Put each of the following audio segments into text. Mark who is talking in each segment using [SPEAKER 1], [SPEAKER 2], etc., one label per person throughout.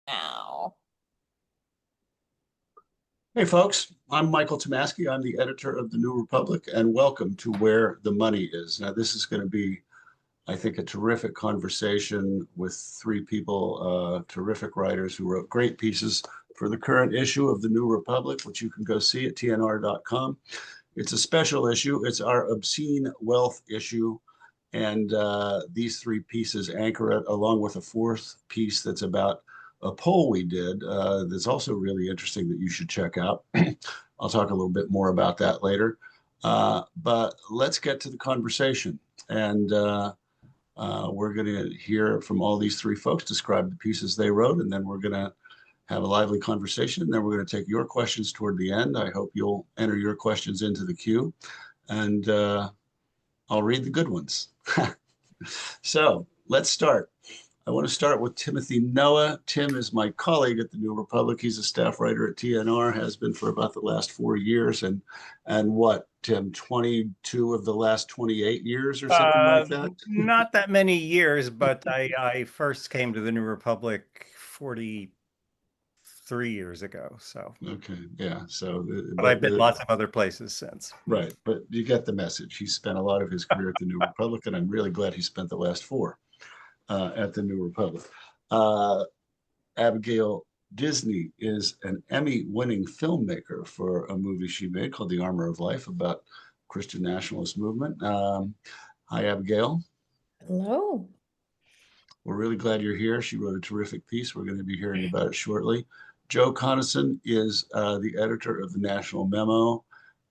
[SPEAKER 1] Now.
[SPEAKER 2] Hey folks, I'm Michael Tomasky. I'm the editor of the New Republic, and welcome to Where the Money Is. Now, this is going to be, I think, a terrific conversation with three people, terrific writers who wrote great pieces for the current issue of the New Republic, which you can go see at tnr.com. It's a special issue. It's our obscene wealth issue, and these three pieces anchor it, along with a fourth piece that's about a poll we did that's also really interesting that you should check out. I'll talk a little bit more about that later. But let's get to the conversation. And we're going to hear from all these three folks, describe the pieces they wrote, and then we're going to have a lively conversation. And then we're going to take your questions toward the end. I hope you'll enter your questions into the queue, and I'll read the good ones. So let's start. I want to start with Timothy Noah. Tim is my colleague at the New Republic. He's a staff writer at TNR, has been for about the last 4 years, and what, Tim, 22 of the last 28 years or something like that?
[SPEAKER 3] Not that many years, but I first came to the New Republic 43 years ago. So,
[SPEAKER 2] Okay, yeah. So,
[SPEAKER 3] but I've been lots of other places since.
[SPEAKER 2] right, but you get the message. He spent a lot of his career at the New Republic, and I'm really glad he spent the last four at the New Republic. Uh, Abigail Disney is an Emmy-winning filmmaker for a movie she made called The Armor of Life about Christian nationalist movement. Hi, Abigail.
[SPEAKER 1] Hello.
[SPEAKER 2] We're really glad you're here. She wrote a terrific piece. We're going to be hearing about it shortly. Joe Conason is the editor of the National Memo.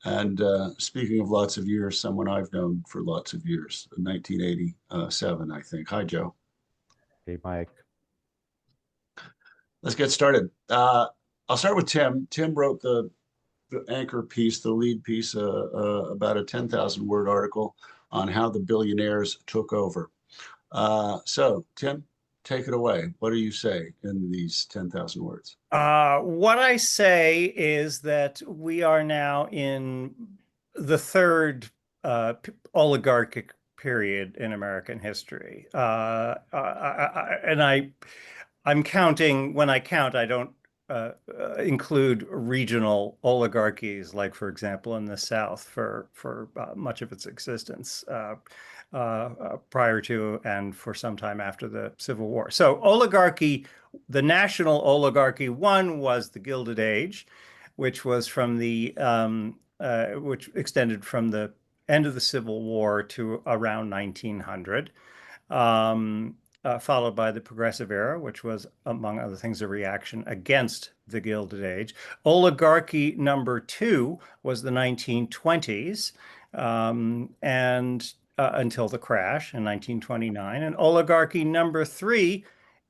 [SPEAKER 2] And speaking of lots of years, someone I've known for lots of years, 1987, I think. Hi, Joe.
[SPEAKER 4] Hey, Mike.
[SPEAKER 2] Let's get started. I'll start with Tim. Tim wrote the anchor piece, the lead piece, about a 10,000 word article on how the billionaires took over. So, Tim, take it away. What do you say in these 10,000 words?
[SPEAKER 3] What I say is that we are now in the third oligarchic period in American history. I'm counting, when I count, I don't include regional oligarchies, like, for example, in the South for much of its existence prior to and for some time after the Civil War. So oligarchy, the national oligarchy, one was the Gilded Age, which was from the which extended from the end of the Civil War to around 1900. Followed by the Progressive Era, which was, among other things, a reaction against the Gilded Age. Oligarchy number two was the 1920s, and until the crash in 1929. And oligarchy number three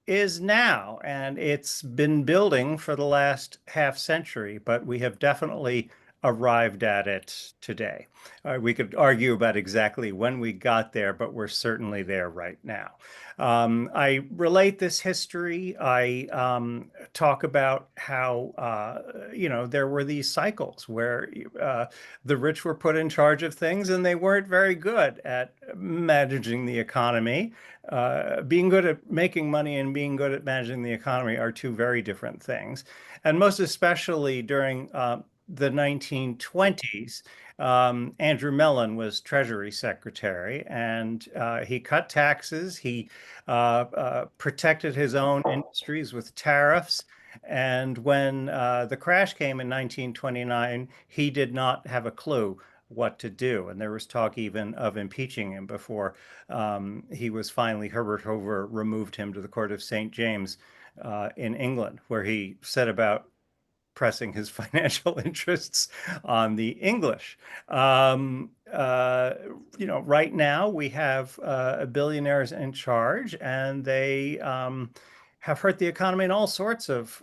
[SPEAKER 3] is now, and it's been building for the last half century, but we have definitely arrived at it today. We could argue about exactly when we got there, but we're certainly there right now. I relate this history. I talk about how, there were these cycles where the rich were put in charge of things and they weren't very good at managing the economy. Being good at making money and being good at managing the economy are two very different things. And most especially during the 1920s, Andrew Mellon was Treasury Secretary, and he cut taxes. He protected his own industries with tariffs. And when the crash came in 1929, he did not have a clue what to do. And there was talk even of impeaching him before he was finally, Herbert Hoover removed him to the Court of St. James in England, where he set about pressing his financial interests on the English. Right now we have billionaires in charge, and they have hurt the economy in all sorts of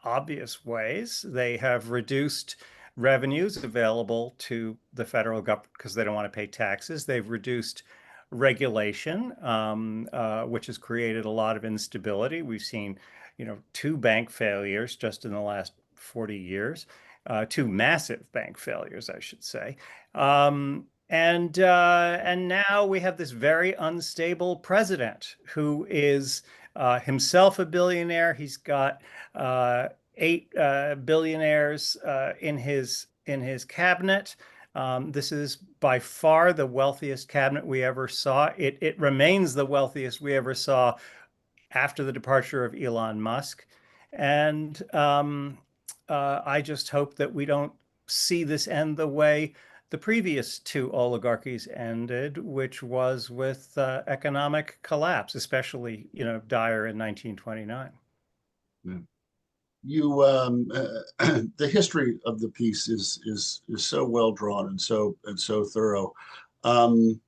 [SPEAKER 3] obvious ways. They have reduced revenues available to the federal government because they don't want to pay taxes. They've reduced regulation, which has created a lot of instability. We've seen, two bank failures just in the last 40 years, two massive bank failures, I should say. And now we have this very unstable president who is himself a billionaire. He's got eight billionaires in his cabinet. This is by far the wealthiest cabinet we ever saw. It remains the wealthiest we ever saw after the departure of Elon Musk. And I just hope that we don't see this end the way the previous two oligarchies ended, which was with economic collapse, especially, dire in 1929.
[SPEAKER 2] Yeah. You, the history of the piece is so well drawn and so thorough. Um,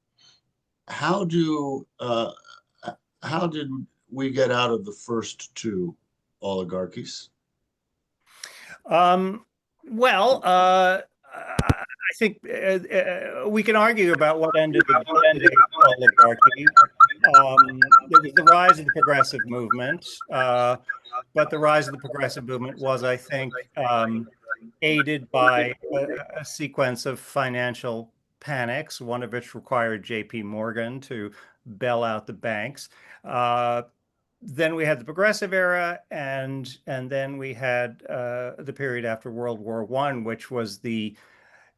[SPEAKER 2] how do how did we get out of the first two oligarchies?
[SPEAKER 3] Um, well, I think we can argue about what ended the Golden Age oligarchy. There was the rise of the progressive movement, but the rise of the progressive movement was, I think, aided by a sequence of financial panics, one of which required J.P. Morgan to bail out the banks. Then we had the progressive era, and then we had the period after World War I, which was the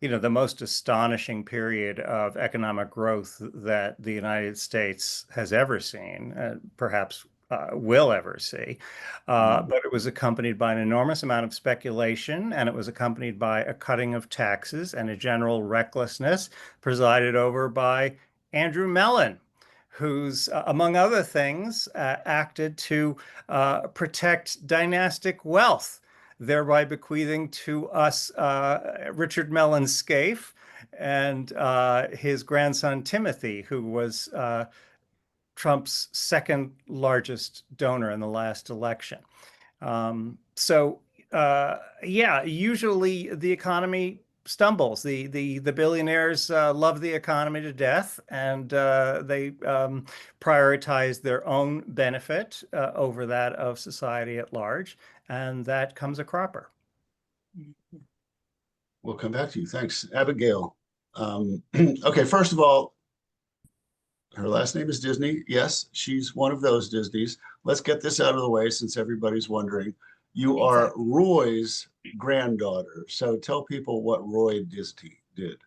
[SPEAKER 3] most astonishing period of economic growth that the United States has ever seen, perhaps will ever see. But it was accompanied by an enormous amount of speculation, and it was accompanied by a cutting of taxes and a general recklessness presided over by Andrew Mellon, who's, among other things, acted to protect dynastic wealth, thereby bequeathing to us Richard Mellon Scaife and his grandson Timothy, who was Trump's second largest donor in the last election. So yeah, usually the economy stumbles. The billionaires love the economy to death, and they prioritize their own benefit over that of society at large, and that comes a cropper.
[SPEAKER 2] We'll come back to you. Thanks, Abigail. Okay, first of all, her last name is Disney. Yes, she's one of those Disneys. Let's get this out of the way since everybody's wondering. You are
[SPEAKER 1] Exactly.
[SPEAKER 2] Roy's granddaughter. So tell people what Roy Disney did.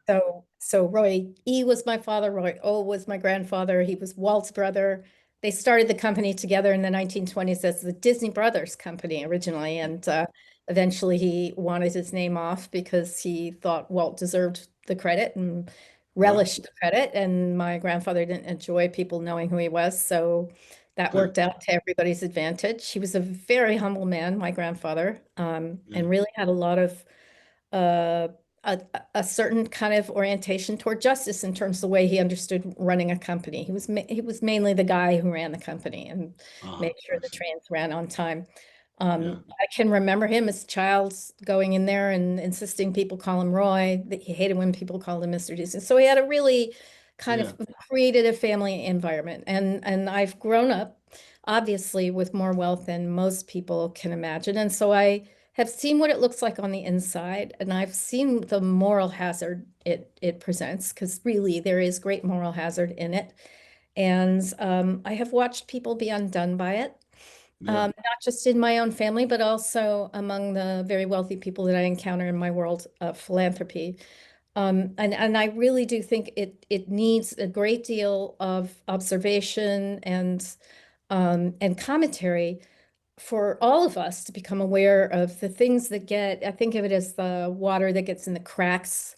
[SPEAKER 1] So Roy E was my father, Roy O was my grandfather. He was Walt's brother. They started the company together in the 1920s as the Disney Brothers Company originally, and eventually he wanted his name off because he thought Walt deserved the credit and
[SPEAKER 2] Right.
[SPEAKER 1] relished the credit, and my grandfather didn't enjoy people knowing who he was, so that
[SPEAKER 2] Huh.
[SPEAKER 1] worked out to everybody's advantage. He was a very humble man, my grandfather,
[SPEAKER 2] Yeah.
[SPEAKER 1] and really had a lot of uh, a certain kind of orientation toward justice in terms of the way he understood running a company. He was mainly the guy who ran the company and made sure
[SPEAKER 2] I
[SPEAKER 1] the
[SPEAKER 2] see.
[SPEAKER 1] trains ran on time.
[SPEAKER 2] Yeah.
[SPEAKER 1] I can remember him as a child going in there and insisting people call him Roy. That he hated when people called him Mr. Disney. So he had a really kind
[SPEAKER 2] Yeah.
[SPEAKER 1] of created a family environment. And I've grown up obviously with more wealth than most people can imagine. And so I have seen what it looks like on the inside, and I've seen the moral hazard it presents, because really there is great moral hazard in it. And I have watched people be undone by it,
[SPEAKER 2] Yeah.
[SPEAKER 1] not just in my own family, but also among the very wealthy people that I encounter in my world of philanthropy. And I really do think it needs a great deal of observation and commentary for all of us to become aware of the things that I think of it as the water that gets in the cracks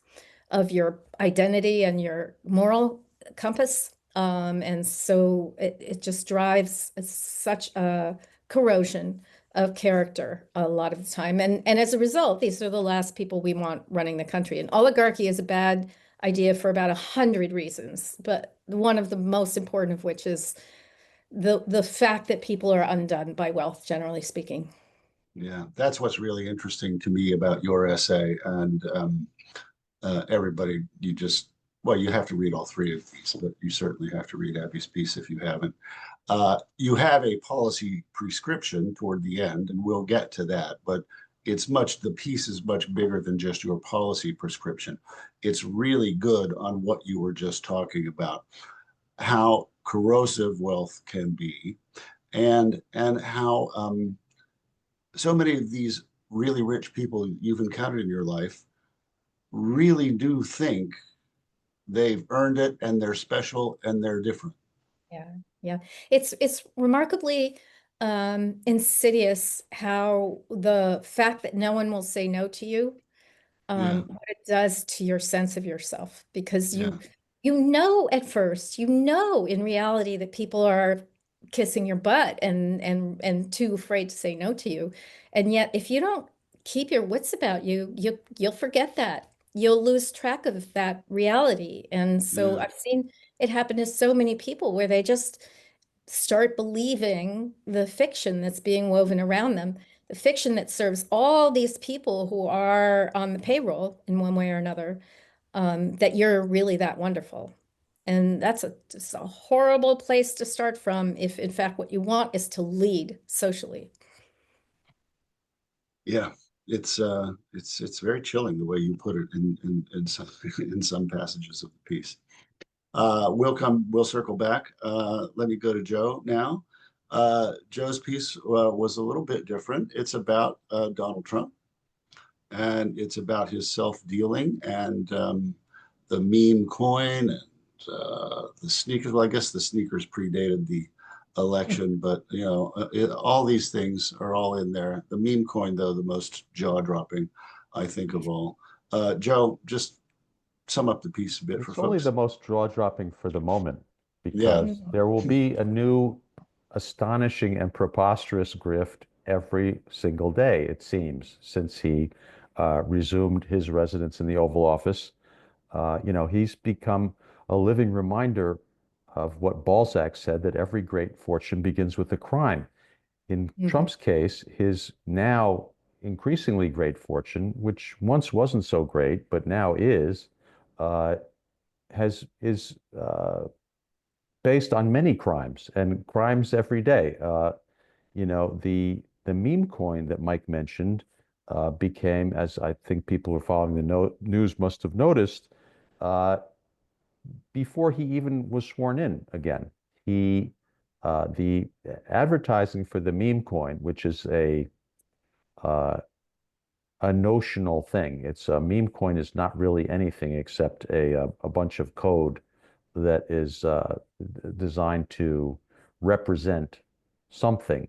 [SPEAKER 1] of your identity and your moral compass. And so it just drives such a corrosion of character a lot of the time. And as a result, these are the last people we want running the country. And oligarchy is a bad idea for about 100 reasons, but one of the most important of which is the fact that people are undone by wealth, generally speaking.
[SPEAKER 2] Yeah. That's what's really interesting to me about your essay. And everybody, well, you have to read all three of these, but you certainly have to read Abby's piece if you haven't. You have a policy prescription toward the end, and we'll get to that, but the piece is much bigger than just your policy prescription. It's really good on what you were just talking about, how corrosive wealth can be, and how so many of these really rich people you've encountered in your life really do think they've earned it and they're special and they're different.
[SPEAKER 1] Yeah, yeah. It's remarkably insidious how the fact that no one will say no to you,
[SPEAKER 2] Yeah,
[SPEAKER 1] what it does to your sense of yourself, because
[SPEAKER 2] yeah,
[SPEAKER 1] you know at first, you know in reality that people are kissing your butt and too afraid to say no to you. And yet if you don't keep your wits about you, you'll forget that. You'll lose track of that reality. And so
[SPEAKER 2] yeah,
[SPEAKER 1] I've seen it happen to so many people where they just start believing the fiction that's being woven around them, the fiction that serves all these people who are on the payroll in one way or another, that you're really that wonderful. And that's just a horrible place to start from if, in fact, what you want is to lead socially.
[SPEAKER 2] yeah. It's very chilling the way you put it in some in some passages of the piece. We'll circle back. Let me go to Joe now. Joe's piece was a little bit different. It's about Donald Trump, and it's about his self-dealing and the meme coin and the sneakers. Well, I guess the sneakers predated the election, but all these things are all in there. The meme coin, though, the most jaw-dropping, I think, of all. Joe, just sum up the piece a bit for
[SPEAKER 4] It's only
[SPEAKER 2] folks.
[SPEAKER 4] the most jaw-dropping for the moment
[SPEAKER 2] Yeah.
[SPEAKER 4] because there will be a new astonishing and preposterous grift every single day, it seems, since he resumed his residence in the Oval Office. He's become a living reminder of what Balzac said, that every great fortune begins with a crime. In
[SPEAKER 1] Mhm.
[SPEAKER 4] Trump's case, his now increasingly great fortune, which once wasn't so great, but now uh, is based on many crimes and crimes every day. The meme coin that Mike mentioned became, as I think people who are following the news must have noticed, uh, before he even was sworn in again. He the advertising for the meme coin, which is uh, a notional thing. It's a meme coin is not really anything except a bunch of code that is designed to represent something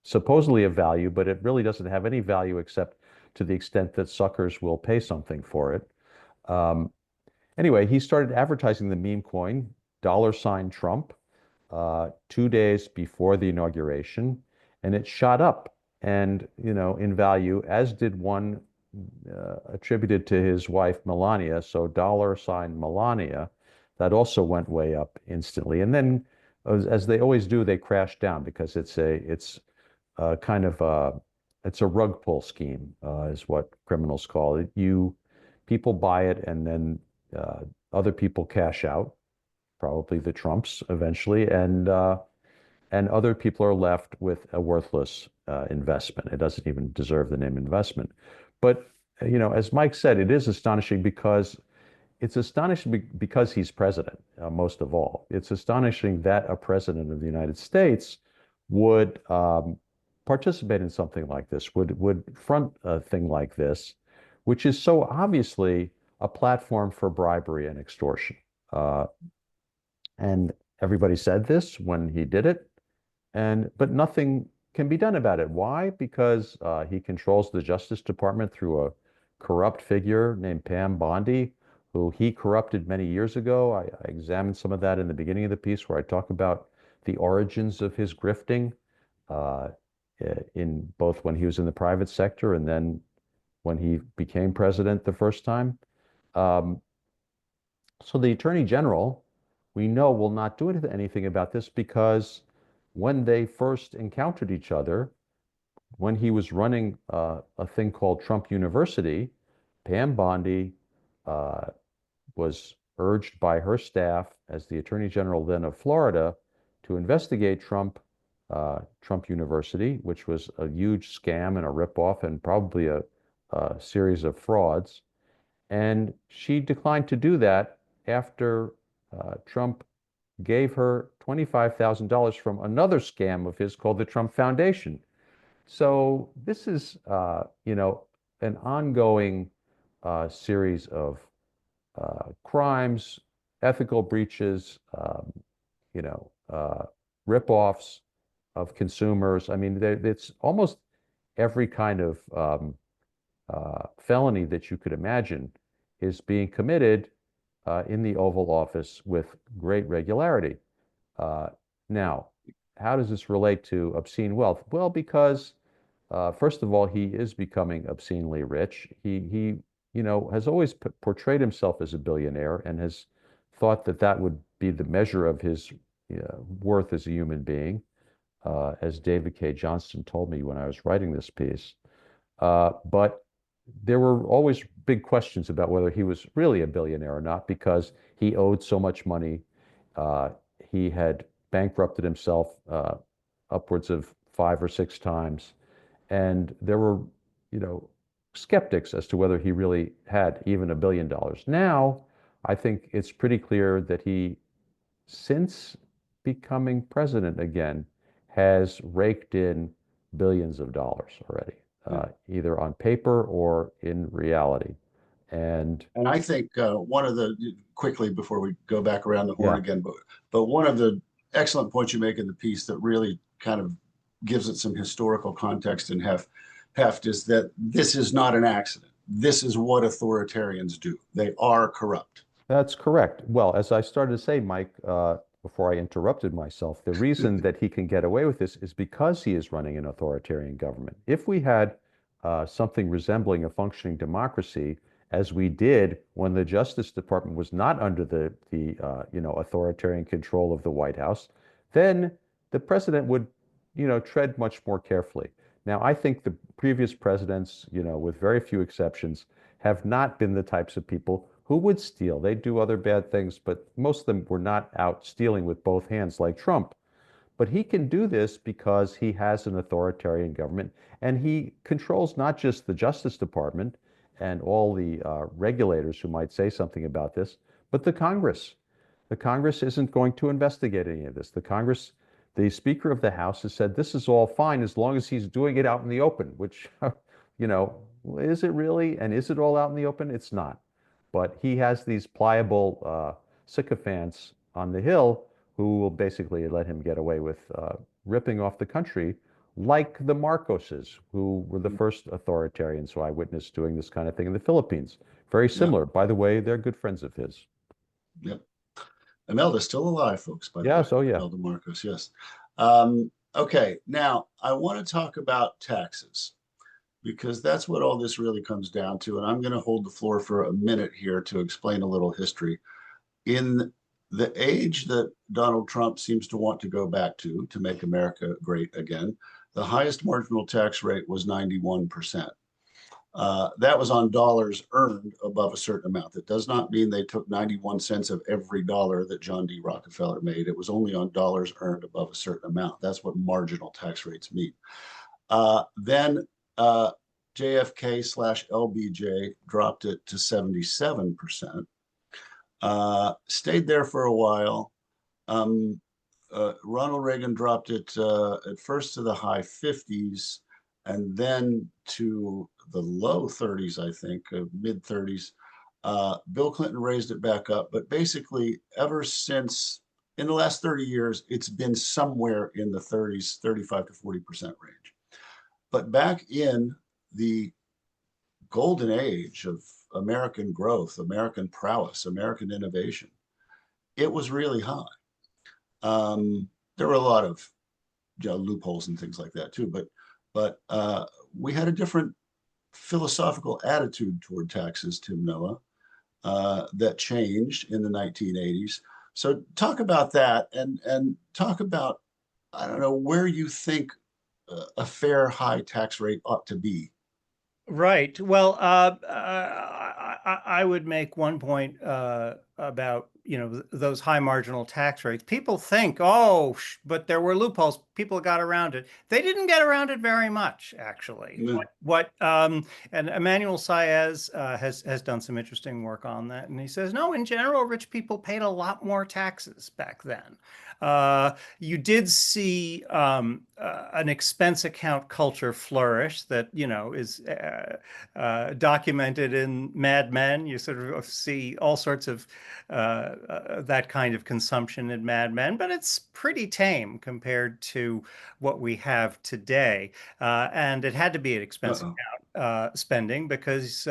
[SPEAKER 4] supposedly of value, but it really doesn't have any value except to the extent that suckers will pay something for it. Um, Anyway, he started advertising the meme coin, $Trump, 2 days before the inauguration, and it shot up and, in value, as did one attributed to his wife Melania. So $Melania, that also went way up instantly. And then, as they always do, they crashed down because it's kind of it's a rug pull scheme, is what criminals call it. People buy it and then uh, other people cash out, probably the Trumps eventually, and other people are left with a worthless investment. It doesn't even deserve the name investment. But as Mike said, it is astonishing because he's president, most of all. It's astonishing that a president of the United States would participate in something like this, would front a thing like this, which is so obviously a platform for bribery and extortion. Uh, and everybody said this when he did it, but nothing can be done about it. Why? Because he controls the Justice Department through a corrupt figure named Pam Bondi, who he corrupted many years ago. I examined some of that in the beginning of the piece where I talk about the origins of his grifting, uh, in both when he was in the private sector and then when he became president the first time. Um, so the Attorney General, we know, will not do anything about this because when they first encountered each other, when he was running a thing called Trump University, Pam Bondi uh, was urged by her staff as the Attorney General then of Florida to investigate Trump University, which was a huge scam and a ripoff and probably a series of frauds. And she declined to do that after Trump gave her $25,000 from another scam of his called the Trump Foundation. So this is, an ongoing series of crimes, ethical breaches, rip-offs of consumers. I mean, it's almost every kind of felony that you could imagine is being committed in the Oval Office with great regularity. Now, how does this relate to obscene wealth? Well, because first of all, he is becoming obscenely rich. He has always portrayed himself as a billionaire and has thought that that would be the measure of his worth as a human being, as David K. Johnston told me when I was writing this piece. But there were always big questions about whether he was really a billionaire or not because he owed so much money. He had bankrupted himself upwards of 5 or 6 times. And there were, skeptics as to whether he really had even $1 billion. Now, I think it's pretty clear that he, since becoming president again, has raked in billions of dollars already, either on paper or in reality. And
[SPEAKER 2] I think one of the, quickly before we go back around the horn
[SPEAKER 4] yeah,
[SPEAKER 2] again, but one of the excellent points you make in the piece that really kind of gives it some historical context and heft is that this is not an accident. This is what authoritarians do. They are corrupt.
[SPEAKER 4] that's correct. Well, as I started to say, Mike, before I interrupted myself, the reason that he can get away with this is because he is running an authoritarian government. If we had something resembling a functioning democracy, as we did when the Justice Department was not under the authoritarian control of the White House, then the president would, tread much more carefully. Now, I think the previous presidents, with very few exceptions, have not been the types of people who would steal. They do other bad things, but most of them were not out stealing with both hands like Trump. But he can do this because he has an authoritarian government and he controls not just the Justice Department and all the regulators who might say something about this, but the Congress. The Congress isn't going to investigate any of this. The Speaker of the House has said this is all fine as long as he's doing it out in the open, which, is it really? And is it all out in the open? It's not. But he has these pliable sycophants on the Hill who will basically let him get away with ripping off the country, like the Marcoses, who were the first authoritarians who I witnessed doing this kind of thing in the Philippines. Very similar.
[SPEAKER 2] Yep.
[SPEAKER 4] By the way, they're good friends of his.
[SPEAKER 2] Yep. Imelda's still alive, folks, by the way.
[SPEAKER 4] Yes, oh yeah.
[SPEAKER 2] Imelda Marcos, yes. Okay, now I want to talk about taxes because that's what all this really comes down to. And I'm going to hold the floor for a minute here to explain a little history. In the age that Donald Trump seems to want to go back to make America great again, the highest marginal tax rate was 91%. That was on dollars earned above a certain amount. That does not mean they took 91 cents of every dollar that John D. Rockefeller made. It was only on dollars earned above a certain amount. That's what marginal tax rates mean. Then JFK/LBJ dropped it to 77%. Stayed there for a while. Ronald Reagan dropped it at first to the high 50s and then to the low 30s, I think, mid 30s. Bill Clinton raised it back up, but basically ever since in the last 30 years, it's been somewhere in the 30s, 35 to 40% range. But back in the golden age of American growth, American prowess, American innovation, it was really high. There were a lot of loopholes and things like that too, but we had a different philosophical attitude toward taxes, Tim Noah, that changed in the 1980s. So talk about that and talk about, I don't know, where you think a fair high tax rate ought to be.
[SPEAKER 3] Right. Well, I would make one point about those high marginal tax rates. People think, oh, but there were loopholes. People got around it. They didn't get around it very much, actually.
[SPEAKER 2] Yeah.
[SPEAKER 3] And Emmanuel Saez has done some interesting work on that, and he says, no, in general, rich people paid a lot more taxes back then. You did see an expense account culture flourish that, is documented in Mad Men. You sort of see all sorts of that kind of consumption in Mad Men, but it's pretty tame compared to what we have today. And it had to be an expense
[SPEAKER 2] Uh-oh.
[SPEAKER 3] account spending because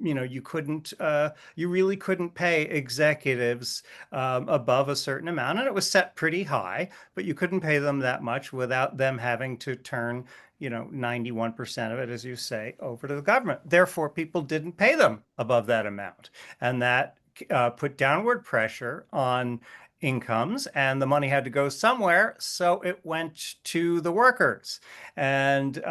[SPEAKER 3] you really couldn't pay executives above a certain amount, and it was set pretty high, but you couldn't pay them that much without them having to turn 91% of it, as you say, over to the government. Therefore, people didn't pay them above that amount, and that put downward pressure on incomes, and the money had to go somewhere, so it went to the workers. And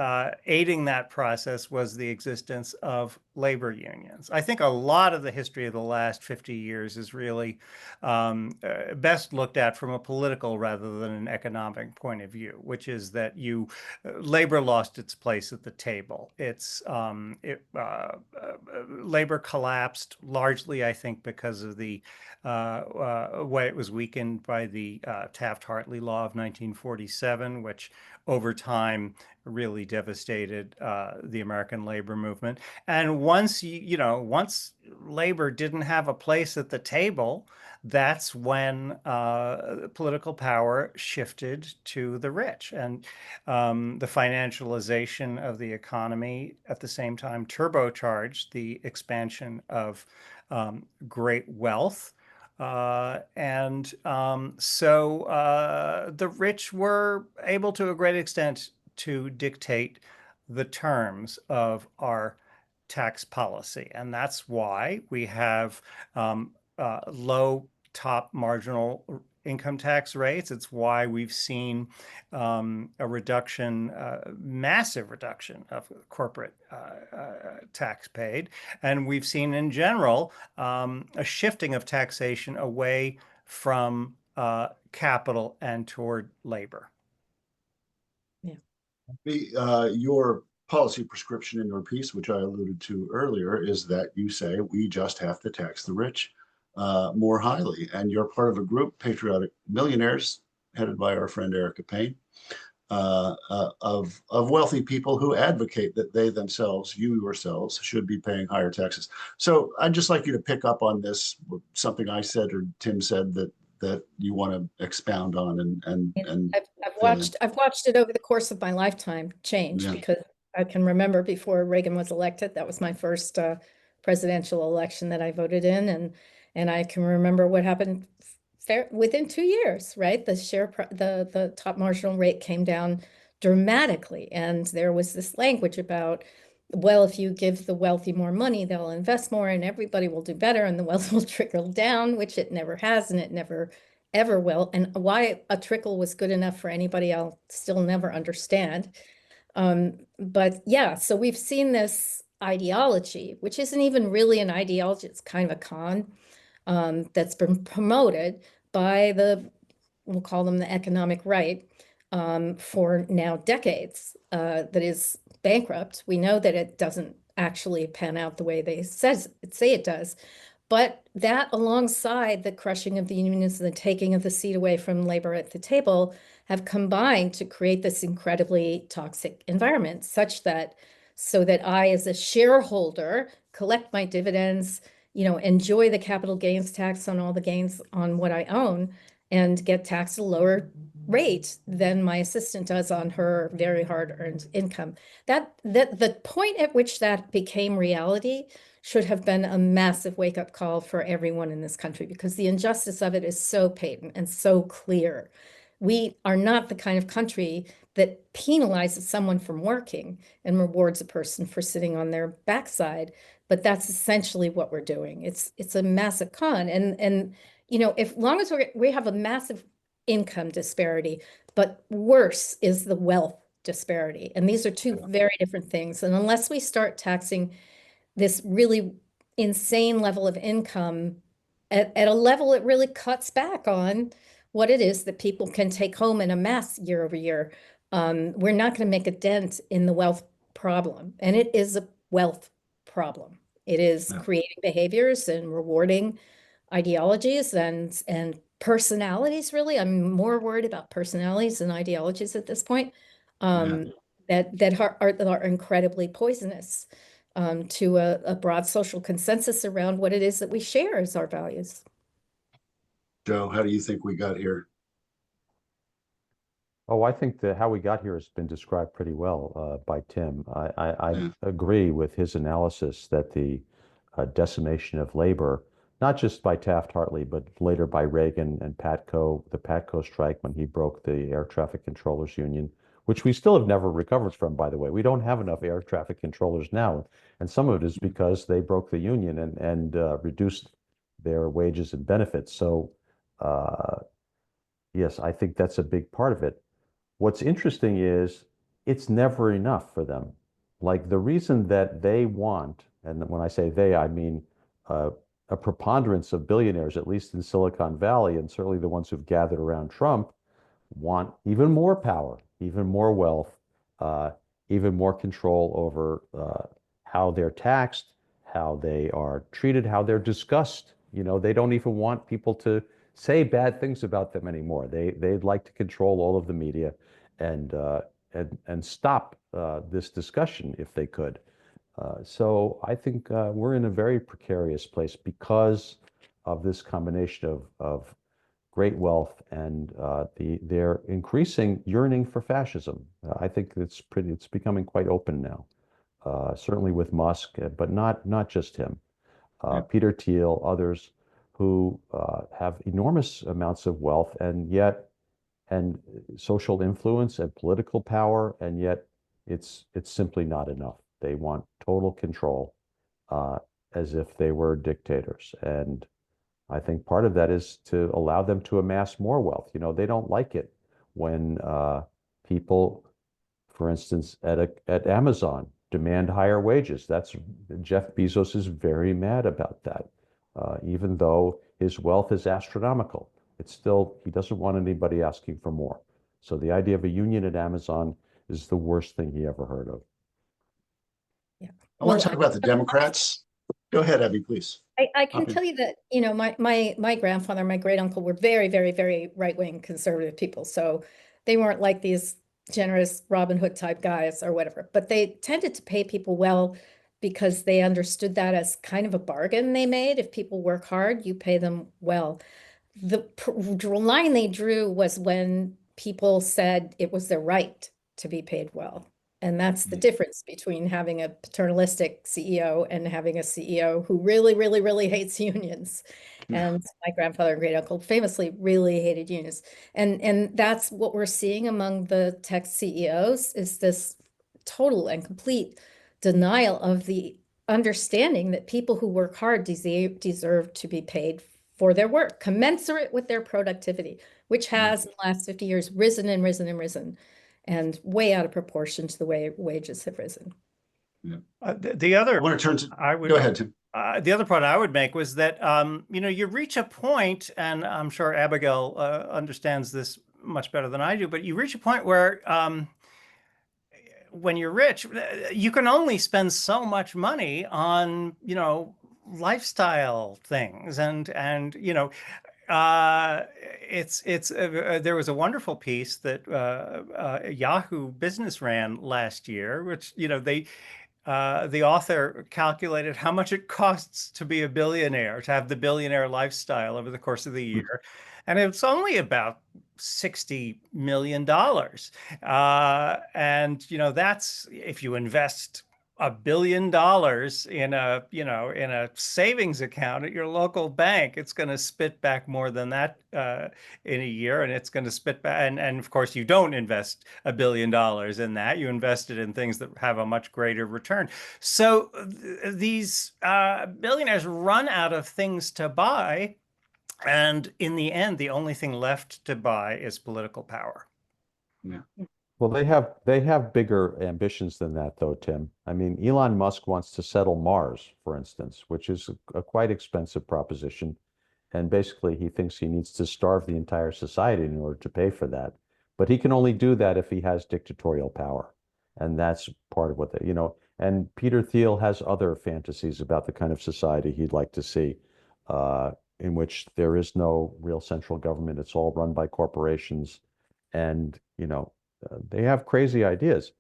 [SPEAKER 3] aiding that process was the existence of labor unions. I think a lot of the history of the last 50 years is really best looked at from a political rather than an economic point of view, which is that labor lost its place at the table. Labor collapsed largely, I think, because of the way it was weakened by the Taft-Hartley Law of 1947, which over time really devastated the American labor movement. And once labor didn't have a place at the table, that's when political power shifted to the rich. And the financialization of the economy at the same time turbocharged the expansion of great wealth. So the rich were able to a great extent to dictate the terms of our tax policy. And that's why we have low top marginal income tax rates. It's why we've seen a reduction, massive reduction of corporate tax paid. And we've seen in general a shifting of taxation away from capital and toward labor.
[SPEAKER 2] Your policy prescription in your piece, which I alluded to earlier, is that you say we just have to tax the rich more highly. And you're part of a group, Patriotic Millionaires, headed by our friend Erica Payne, of wealthy people who advocate that they themselves, you yourselves, should be paying higher taxes. So I'd just like you to pick up on this, something I said or Tim said that you want to expound on and
[SPEAKER 1] I've watched it over the course of my lifetime change,
[SPEAKER 2] Yeah.
[SPEAKER 1] because I can remember before Reagan was elected, that was my first presidential election that I voted in, and I can remember what happened within 2 years, right? The top marginal rate came down dramatically, and there was this language about, well, if you give the wealthy more money, they'll invest more and everybody will do better and the wealth will trickle down, which it never has and it never ever will. And why a trickle was good enough for anybody, I'll still never understand. But yeah, so we've seen this ideology, which isn't even really an ideology, it's kind of a con, that's been promoted by we'll call them the economic right, for now decades, that is bankrupt. We know that it doesn't actually pan out the way they say it does. But that, alongside the crushing of the unions and the taking of the seat away from labor at the table, have combined to create this incredibly toxic environment, so that I, as a shareholder, collect my dividends, enjoy the capital gains tax on all the gains on what I own, and get taxed at a lower rate than my assistant does on her very hard-earned income. That the point at which that became reality should have been a massive wake-up call for everyone in this country, because the injustice of it is so patent and so clear. We are not the kind of country that penalizes someone from working and rewards a person for sitting on their backside, but that's essentially what we're doing. It's a massive con, and if long as we have a massive income disparity, but worse is the wealth disparity, and these are two very different things. And unless we start taxing this really insane level of income at a level that really cuts back on what it is that people can take home in a mass year over year. We're not going to make a dent in the wealth problem. And it is a wealth problem. It is
[SPEAKER 2] Yeah.
[SPEAKER 1] creating behaviors and rewarding ideologies and personalities, really. I'm more worried about personalities than ideologies at this point, that are incredibly poisonous to a broad social consensus around what it is that we share as our values.
[SPEAKER 2] Joe, how do you think we got here?
[SPEAKER 4] Oh, I think that how we got here has been described pretty well by Tim. I
[SPEAKER 2] Yeah.
[SPEAKER 4] agree with his analysis that the decimation of labor, not just by Taft-Hartley, but later by Reagan and Patco, the Patco strike when he broke the air traffic controllers union, which we still have never recovered from, by the way. We don't have enough air traffic controllers now, and some of it is because they broke the union and reduced their wages and benefits. So, yes, I think that's a big part of it. What's interesting is it's never enough for them. Like the reason that they want, and when I say they, I mean a preponderance of billionaires, at least in Silicon Valley, and certainly the ones who've gathered around Trump, want even more power, even more wealth, uh, even more control over how they're taxed, how they are treated, how they're discussed. You know, they don't even want people to say bad things about them anymore. They'd like to control all of the media and and stop this discussion if they could. So I think we're in a very precarious place because of this combination of great wealth and their increasing yearning for fascism. I think it's becoming quite open now. Certainly with Musk, but not just him.
[SPEAKER 2] Yeah.
[SPEAKER 4] Peter Thiel, others who have enormous amounts of wealth and social influence and political power, and yet it's simply not enough. They want total control, as if they were dictators. And I think part of that is to allow them to amass more wealth. You know, they don't like it when people, for instance, at Amazon demand higher wages. That's Jeff Bezos is very mad about that, even though his wealth is astronomical. It's still, he doesn't want anybody asking for more. So the idea of a union at Amazon is the worst thing he ever heard of.
[SPEAKER 1] Yeah.
[SPEAKER 2] I want
[SPEAKER 1] Well,
[SPEAKER 2] to talk about the Democrats. Go ahead, Abby, please.
[SPEAKER 1] I can
[SPEAKER 2] Hop in.
[SPEAKER 1] tell you that, my grandfather, my great uncle were very, very, very right-wing conservative people. So they weren't like these generous Robin Hood type guys or whatever, but they tended to pay people well because they understood that as kind of a bargain they made. If people work hard, you pay them well. The line they drew was when people said it was their right to be paid well. And that's the difference between having a paternalistic CEO and having a CEO who really, really, really hates unions. And my grandfather and great uncle famously really hated unions. And that's what we're seeing among the tech CEOs is this total and complete denial of the understanding that people who work hard deserve to be paid for their work, commensurate with their productivity, which has in the last 50 years risen and risen and risen, and way out of proportion to the way wages have risen.
[SPEAKER 2] Yeah.
[SPEAKER 3] The
[SPEAKER 2] I
[SPEAKER 3] other
[SPEAKER 2] want to turn to,
[SPEAKER 3] I would
[SPEAKER 2] go ahead, Tim.
[SPEAKER 3] the other point I would make was that you reach a point, and I'm sure Abigail understands this much better than I do, but you reach a point where when you're rich, you can only spend so much money on, lifestyle things and there was a wonderful piece that Yahoo Business ran last year, which the author calculated how much it costs to be a billionaire, to have the billionaire lifestyle over the course of the year. And it's only about $60 million. And, that's if you invest $1 billion in a savings account at your local bank, it's going to spit back more than that in a year, and it's going to spit back. And of course, you don't invest $1 billion in that. You invest it in things that have a much greater return. So these billionaires run out of things to buy, and in the end, the only thing left to buy is political power.
[SPEAKER 2] Yeah.
[SPEAKER 4] Well, they have bigger ambitions than that, though, Tim. I mean, Elon Musk wants to settle Mars, for instance, which is a quite expensive proposition. And basically, he thinks he needs to starve the entire society in order to pay for that. But he can only do that if he has dictatorial power. And that's part of what they, and Peter Thiel has other fantasies about the kind of society he'd like to see, in which there is no real central government. It's all run by corporations. And, they have crazy ideas.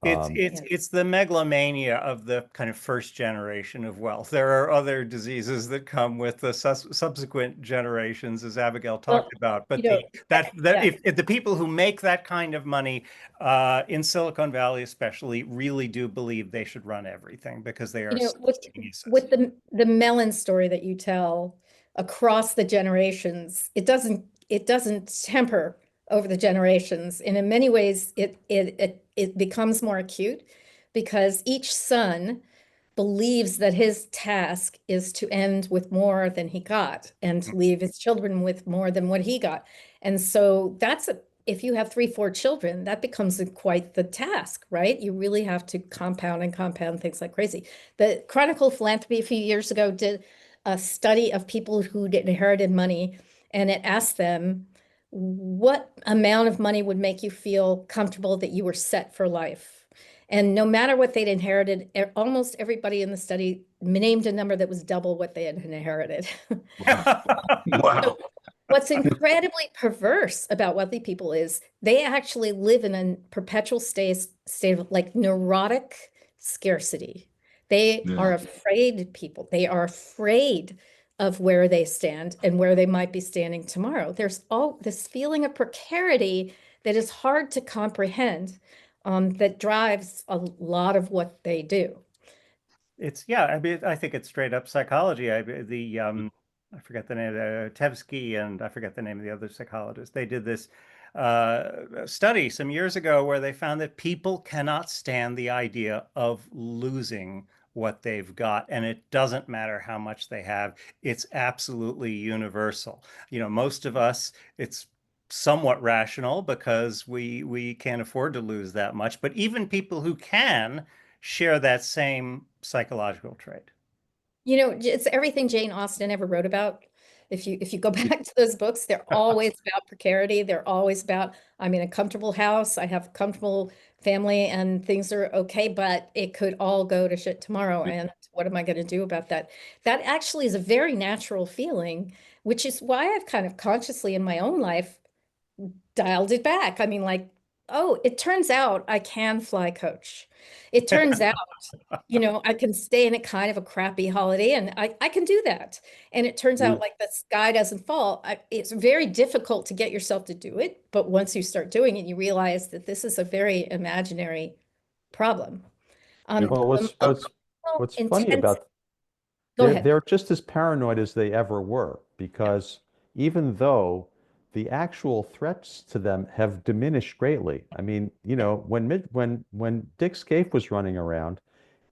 [SPEAKER 3] It's the megalomania of the kind of first generation of wealth. There are other diseases that come with the subsequent generations, as Abigail talked about. But if the people who make that kind of money in Silicon Valley, especially, really do believe they should run everything because they are geniuses.
[SPEAKER 1] With the melon story that you tell across the generations, it doesn't temper over the generations, and in many ways it becomes more acute because each son believes that his task is to end with more than he got and to leave his children with more than what he got. And so if you have 3, 4 children, that becomes quite the task, right? You really have to compound and compound things like crazy. The Chronicle of Philanthropy a few years ago did a study of people who'd inherited money, and it asked them, what amount of money would make you feel comfortable that you were set for life? And no matter what they'd inherited, almost everybody in the study named a number that was double what they had inherited.
[SPEAKER 2] Wow.
[SPEAKER 1] So what's incredibly perverse about wealthy people is they actually live in a perpetual state of like neurotic scarcity. They are afraid people. They are afraid of where they stand and where they might be standing tomorrow. There's all this feeling of precarity that is hard to comprehend, that drives a lot of what they do.
[SPEAKER 3] I mean, I think it's straight up psychology. I forget the name, Tevsky, and I forget the name of the other psychologist. They did this study some years ago where they found that people cannot stand the idea of losing what they've got, and it doesn't matter how much they have. It's absolutely universal. Most of us, it's somewhat rational because we can't afford to lose that much, but even people who can share that same psychological trait.
[SPEAKER 1] It's everything Jane Austen ever wrote about. If you go back to those books, they're always about precarity. They're always about, I'm in a comfortable house, I have a comfortable family, and things are okay, but it could all go to shit tomorrow. And what am I going to do about that? That actually is a very natural feeling, which is why I've kind of consciously in my own life dialed it back. I mean, like, oh, it turns out I can fly coach. It turns out, I can stay in a kind of a crappy holiday, and I can do that. And it turns out like the sky doesn't fall. It's very difficult to get yourself to do it. But once you start doing it, you realize that this is a very imaginary problem.
[SPEAKER 4] Well, what's funny about
[SPEAKER 1] Go ahead.
[SPEAKER 4] they're just as paranoid as they ever were, because even though the actual threats to them have diminished greatly. I mean, when Dick Scaife was running around,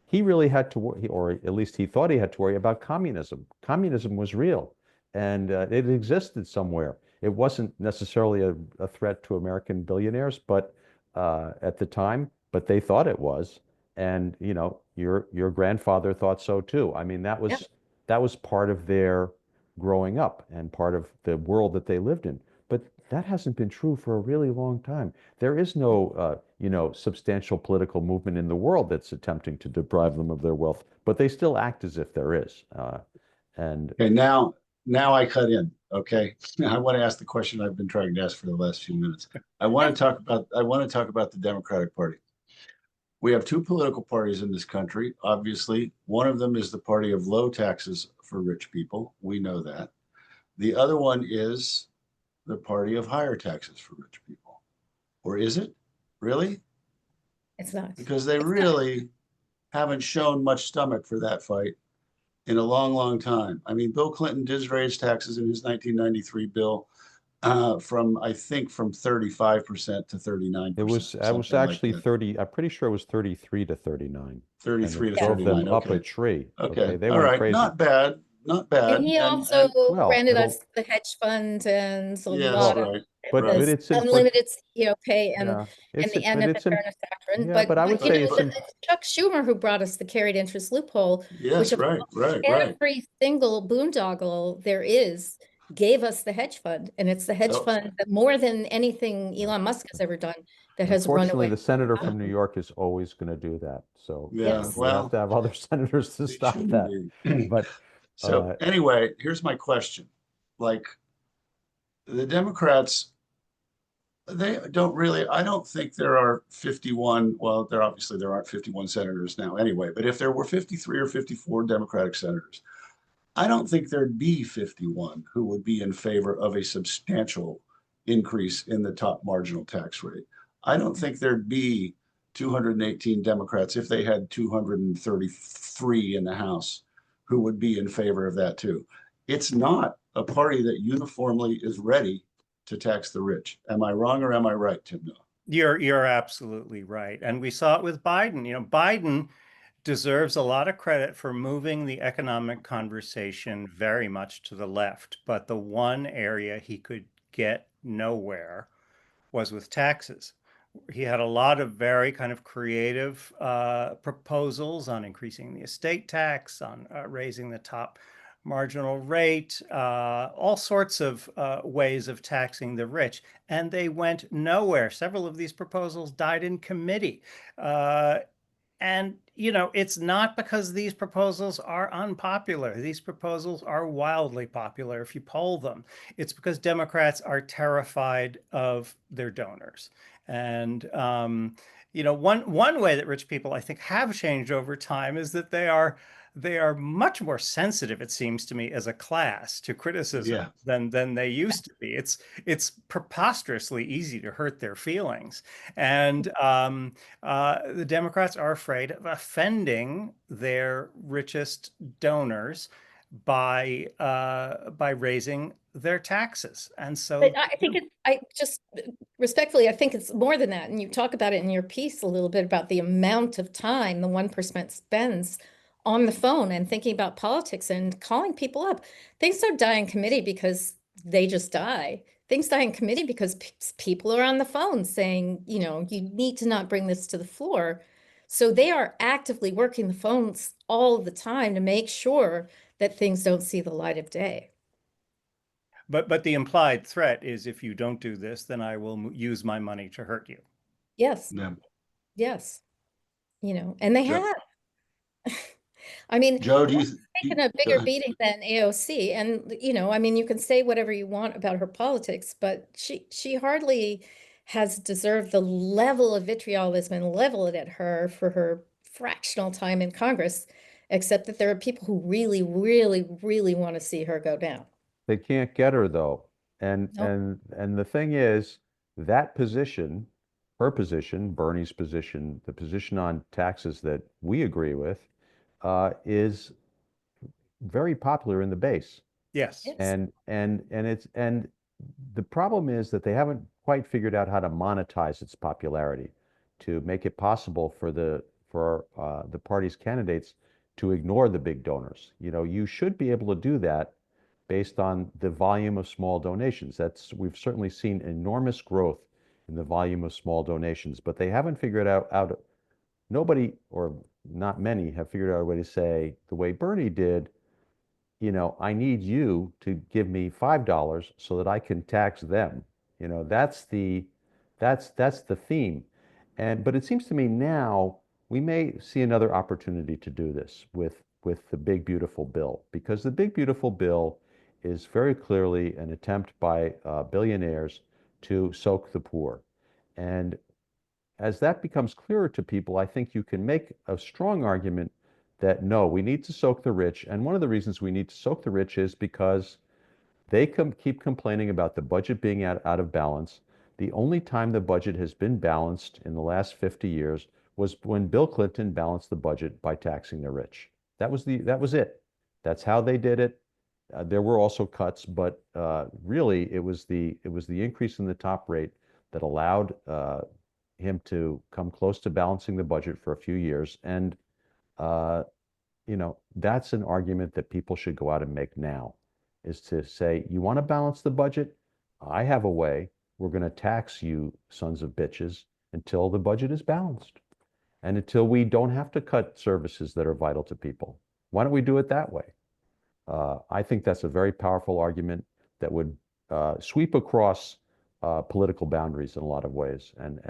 [SPEAKER 4] he really had to worry, or at least he thought he had to worry about communism. Communism was real, and it existed somewhere. It wasn't necessarily a threat to American billionaires, but at the time, but they thought it was. And your grandfather thought so too. I mean, that was part of their growing up and part of the world that they lived in. But that hasn't been true for a really long time. There is no, substantial political movement in the world that's attempting to deprive them of their wealth, but they still act as if there is.
[SPEAKER 2] Okay, now I cut in. Okay, I want to ask the question I've been trying to ask for the last few minutes. I want to talk about the Democratic Party. We have two political parties in this country. Obviously, one of them is the party of low taxes for rich people. We know that. The other one is the party of higher taxes for rich people. Or is it? Really?
[SPEAKER 1] It's not.
[SPEAKER 2] Because they really haven't shown much stomach for that fight in a long, long time. I mean, Bill Clinton did raise taxes in his 1993 bill from 35% to 39%.
[SPEAKER 4] It was actually like 30. I'm pretty sure it was 33 to 39.
[SPEAKER 2] 33 to
[SPEAKER 4] drove
[SPEAKER 2] 39.
[SPEAKER 4] them up a tree.
[SPEAKER 2] Okay.
[SPEAKER 4] They
[SPEAKER 2] All
[SPEAKER 4] went
[SPEAKER 2] right.
[SPEAKER 4] crazy.
[SPEAKER 2] Not bad. not bad.
[SPEAKER 1] And he
[SPEAKER 2] And
[SPEAKER 1] also
[SPEAKER 4] well,
[SPEAKER 1] granted us
[SPEAKER 4] it'll,
[SPEAKER 1] the hedge fund and a
[SPEAKER 2] yes,
[SPEAKER 1] lot of
[SPEAKER 4] well,
[SPEAKER 2] right,
[SPEAKER 4] but
[SPEAKER 2] right.
[SPEAKER 1] this
[SPEAKER 4] it's, but
[SPEAKER 1] unlimited CEO pay
[SPEAKER 4] yeah,
[SPEAKER 1] and
[SPEAKER 4] it's,
[SPEAKER 1] the
[SPEAKER 4] but
[SPEAKER 1] end of the
[SPEAKER 4] it's,
[SPEAKER 1] fairness doctrine.
[SPEAKER 4] yeah, but I would
[SPEAKER 1] But you
[SPEAKER 4] say
[SPEAKER 1] know,
[SPEAKER 4] it's,
[SPEAKER 1] it's Chuck Schumer who brought us the carried interest loophole, which
[SPEAKER 2] Yes,
[SPEAKER 1] of
[SPEAKER 2] right, right, right.
[SPEAKER 1] every single boondoggle there is gave us the hedge fund. And it's the hedge
[SPEAKER 2] Oh,
[SPEAKER 1] fund that more than anything
[SPEAKER 4] yeah.
[SPEAKER 1] Elon Musk has ever done that has run
[SPEAKER 4] Unfortunately,
[SPEAKER 1] away.
[SPEAKER 4] the senator from New York is always going to do that. So
[SPEAKER 2] yeah,
[SPEAKER 1] Yes.
[SPEAKER 4] we have
[SPEAKER 2] well,
[SPEAKER 4] to have other senators to
[SPEAKER 2] it
[SPEAKER 4] stop
[SPEAKER 2] shouldn't
[SPEAKER 4] that.
[SPEAKER 2] be.
[SPEAKER 4] But
[SPEAKER 2] So anyway, here's my question. Like the Democrats, they don't really, I don't think there are 51, well, there obviously there aren't 51 senators now anyway, but if there were 53 or 54 Democratic senators, I don't think there'd be 51 who would be in favor of a substantial increase in the top marginal tax rate. I don't think there'd be 218 Democrats if they had 233 in the House who would be in favor of that too. It's not a party that uniformly is ready to tax the rich. Am I wrong or am I right, Tim? No.
[SPEAKER 3] You're absolutely right. And we saw it with Biden. Biden deserves a lot of credit for moving the economic conversation very much to the left. But the one area he could get nowhere was with taxes. He had a lot of very kind of creative proposals on increasing the estate tax, on raising the top marginal rate, all sorts of ways of taxing the rich. And they went nowhere. Several of these proposals died in committee. Uh, and, it's not because these proposals are unpopular. These proposals are wildly popular if you poll them. It's because Democrats are terrified of their donors. And, one way that rich people, I think, have changed over time is that they are much more sensitive, it seems to me, as a class to criticism
[SPEAKER 2] Yeah.
[SPEAKER 3] than they used to be. It's preposterously easy to hurt their feelings. And the Democrats are afraid of offending their richest donors by raising their taxes, and
[SPEAKER 1] But
[SPEAKER 3] so
[SPEAKER 1] I think I just respectfully, I think it's more than that. And you talk about it in your piece a little bit about the amount of time the 1% spends on the phone and thinking about politics and calling people up. Things don't die in committee because they just die. Things die in committee because people are on the phone saying, you need to not bring this to the floor. So they are actively working the phones all the time to make sure that things don't see the light of day.
[SPEAKER 3] but the implied threat is, if you don't do this, then I will use my money to hurt you.
[SPEAKER 1] Yes,
[SPEAKER 2] Yeah.
[SPEAKER 1] yes, and they
[SPEAKER 2] Joe,
[SPEAKER 1] have. I mean,
[SPEAKER 2] Joe, do you,
[SPEAKER 1] taken a
[SPEAKER 2] go
[SPEAKER 1] bigger
[SPEAKER 2] ahead.
[SPEAKER 1] beating than AOC. And, I mean, you can say whatever you want about her politics, but she hardly has deserved the level of vitriol that's been leveled at her for her fractional time in Congress, except that there are people who really, really, really want to see her go down.
[SPEAKER 4] they can't get her though. And
[SPEAKER 1] Nope.
[SPEAKER 4] and the thing is, that position, her position, Bernie's position, the position on taxes that we agree with, is very popular in the base.
[SPEAKER 3] Yes.
[SPEAKER 1] Yes.
[SPEAKER 4] And the problem is that they haven't quite figured out how to monetize its popularity to make it possible for the party's candidates to ignore the big donors. You should be able to do that based on the volume of small donations. We've certainly seen enormous growth in the volume of small donations, but they haven't figured out nobody, or not many, have figured out a way to say, the way Bernie did, I need you to give me $5 so that I can tax them. That's the theme. But it seems to me now we may see another opportunity to do this with the big beautiful bill, because the big beautiful bill is very clearly an attempt by billionaires to soak the poor. And as that becomes clearer to people, I think you can make a strong argument that no, we need to soak the rich. And one of the reasons we need to soak the rich is because they keep complaining about the budget being out of balance. The only time the budget has been balanced in the last 50 years was when Bill Clinton balanced the budget by taxing the rich. That was it. That's how they did it. There were also cuts, but really it was the increase in the top rate that allowed him to come close to balancing the budget for a few years. And that's an argument that people should go out and make now, is to say, you want to balance the budget? I have a way. We're going to tax you, sons of bitches, until the budget is balanced and until we don't have to cut services that are vital to people. Why don't we do it that way? I think that's a very powerful argument that would sweep across political boundaries in a lot of ways, and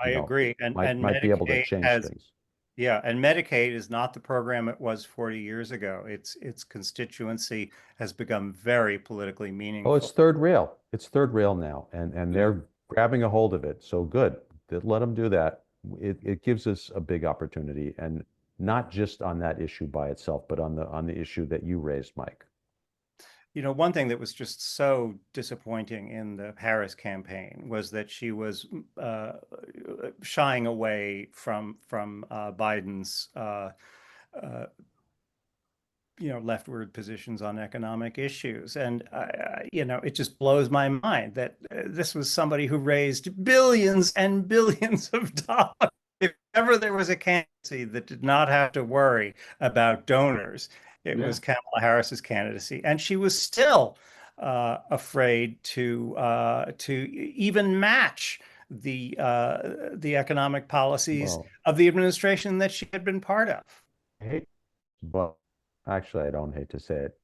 [SPEAKER 3] I agree.
[SPEAKER 4] might be able to change things.
[SPEAKER 3] Yeah, and Medicaid is not the program it was 40 years ago. Its constituency has become very politically
[SPEAKER 4] Oh,
[SPEAKER 3] meaningful.
[SPEAKER 4] it's third rail. It's third rail now, and they're grabbing a hold of it. So good. Let them do that. It gives us a big opportunity, and not just on that issue by itself, but on the issue that you raised, Mike.
[SPEAKER 3] One thing that was just so disappointing in the Harris campaign was that she was shying away from Biden's leftward positions on economic issues. And, it just blows my mind that this was somebody who raised billions and billions of dollars. If ever there was a candidacy that did not have to worry about donors, it was Kamala Harris's candidacy. And she was still afraid to even match the economic policies of the administration that she had been part of.
[SPEAKER 4] But actually, I don't hate to say it.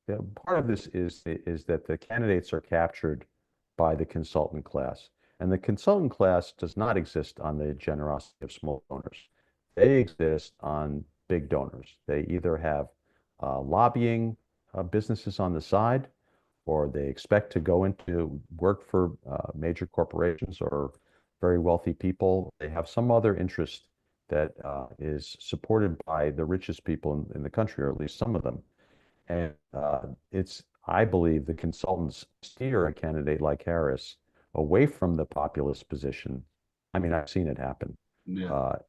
[SPEAKER 4] Part of this is that the candidates are captured by the consultant class. And the consultant class does not exist on the generosity of small donors. They exist on big donors. They either have lobbying businesses on the side, or they expect to go into work for major corporations or very wealthy people. They have some other interest that is supported by the richest people in the country, or at least some of them. And I believe the consultants steer a candidate like Harris away from the populist position. I mean, I've seen it happen.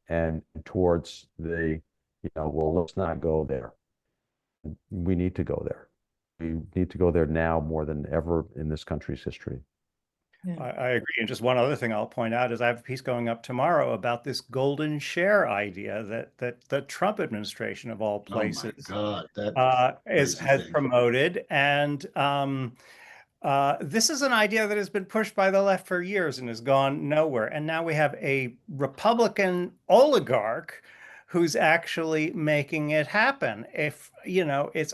[SPEAKER 4] And towards well, let's not go there. We need to go there. We need to go there now more than ever in this country's history.
[SPEAKER 3] I agree. And just one other thing I'll point out is I have a piece going up tomorrow about this golden share idea that the Trump administration, of all places, has promoted. And this is an idea that has been pushed by the left for years and has gone nowhere. And now we have a Republican oligarch who's actually making it happen.